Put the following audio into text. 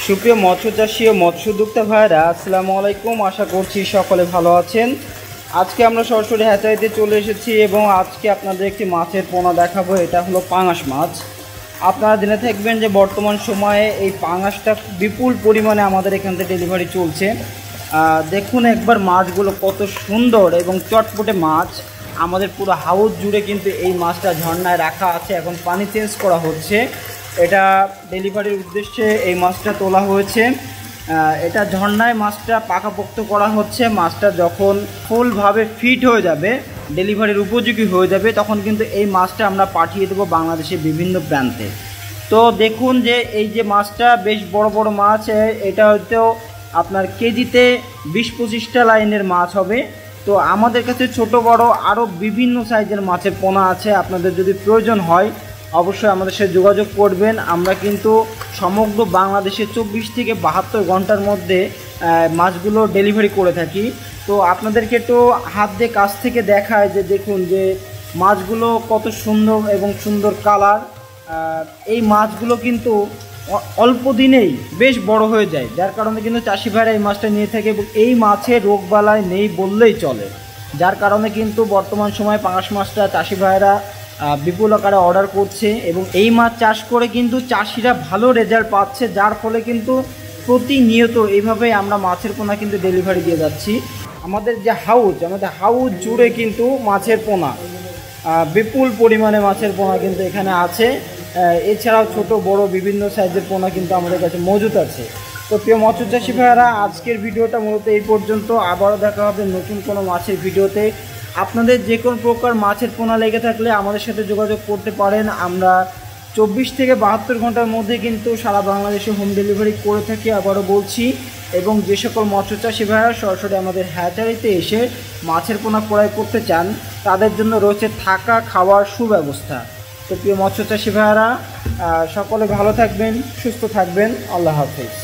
সুপ্রিয় মৎস্য চাষী ও মৎস্য উদ্যোক্তা ভাইরা, আসসালামু আলাইকুম। আশা করছি সকলে ভালো আছেন। আজকে আমরা সরাসরি হ্যাচারিতে চলে এসেছি এবং আজকে আপনাদের একটি মাছের পোনা দেখাবো। এটা হলো পাঙাশ মাছ। আপনারা জেনে থাকবেন যে বর্তমান সময়ে এই পাঙাশটা বিপুল পরিমাণে আমাদের এখান থেকে ডেলিভারি চলছে। দেখুন একবার মাছগুলো কত সুন্দর এবং চটপটে মাছ। আমাদের পুরো হাউস জুড়ে কিন্তু এই মাছটা ঝর্ণায় রাখা আছে, এখন পানি চেঞ্জ করা হচ্ছে। এটা ডেলিভারির উদ্দেশ্যে এই মাছটা তোলা হয়েছে। এটা ঝর্ণায় মাছটা পাকাপোক্ত করা হচ্ছে। মাছটা যখন ফুলভাবে ফিট হয়ে যাবে, ডেলিভারির উপযোগী হয়ে যাবে, তখন কিন্তু এই মাছটা আমরা পাঠিয়ে দেবো বাংলাদেশের বিভিন্ন প্রান্তে। তো দেখুন যে এই যে মাছটা বেশ বড় বড় মাছ, এটা হয়তো আপনার কেজিতে 20-25টা লাইনের মাছ হবে। তো আমাদের কাছে ছোট বড় আরও বিভিন্ন সাইজের মাছের পোনা আছে। আপনাদের যদি প্রয়োজন হয় অবশ্যই আমাদের সাথে যোগাযোগ করবেন। আমরা কিন্তু সমগ্র বাংলাদেশে 24 থেকে 72 ঘন্টার মধ্যে মাছগুলো ডেলিভারি করে থাকি। তো আপনাদেরকে একটু হাত দিয়ে কাছ থেকে দেখায় যে দেখুন যে মাছগুলো কত সুন্দর এবং সুন্দর কালার। এই মাছগুলো কিন্তু অল্প দিনেই বেশ বড় হয়ে যায়, যার কারণে কিন্তু চাষি ভাইরা এই মাছটা নিয়ে থাকে এবং এই মাছের রোগবালাই নেই বললেই চলে। যার কারণে কিন্তু বর্তমান সময়ে পাঙাশ মাছটা চাষি ভাইরা বিপুল আকারে অর্ডার করছে এবং এই মাছ চাষ করে কিন্তু চাষিরা ভালো রেজাল্ট পাচ্ছে, যার ফলে কিন্তু প্রতিনিয়ত এইভাবে আমরা মাছের পোনা কিন্তু ডেলিভারি দিয়ে যাচ্ছি। আমাদের হাউস জুড়ে কিন্তু মাছের পোনা, বিপুল পরিমাণে মাছের পোনা কিন্তু এখানে আছে। এছাড়াও ছোট বড় বিভিন্ন সাইজের পোনা কিন্তু আমাদের কাছে মজুদ আছে। তো প্রিয় মৎস্য চাষী ভাইয়েরা, আজকের ভিডিওটা মূলত এই পর্যন্ত। আবারও দেখা হবে নতুন কোনো মাছের ভিডিওতে। আপনাদের যে কোনো প্রকার মাছের পোনা লেগে থাকলে আমাদের সাথে যোগাযোগ করতে পারেন। আমরা 24 থেকে 72 ঘন্টার মধ্যে কিন্তু সারা বাংলাদেশে হোম ডেলিভারি করে থাকি, আবারও বলছি। এবং যে সকল মৎস্য চাষী ভাইরা সরাসরি আমাদের হ্যাচারিতে এসে মাছের পোনা ক্রয় করতে চান, তাদের জন্য রয়েছে থাকা খাওয়ার সুব্যবস্থা। তো প্রিয় মৎস্য চাষী ভাইয়েরা, সকলে ভালো থাকবেন, সুস্থ থাকবেন। আল্লাহ হাফেজ।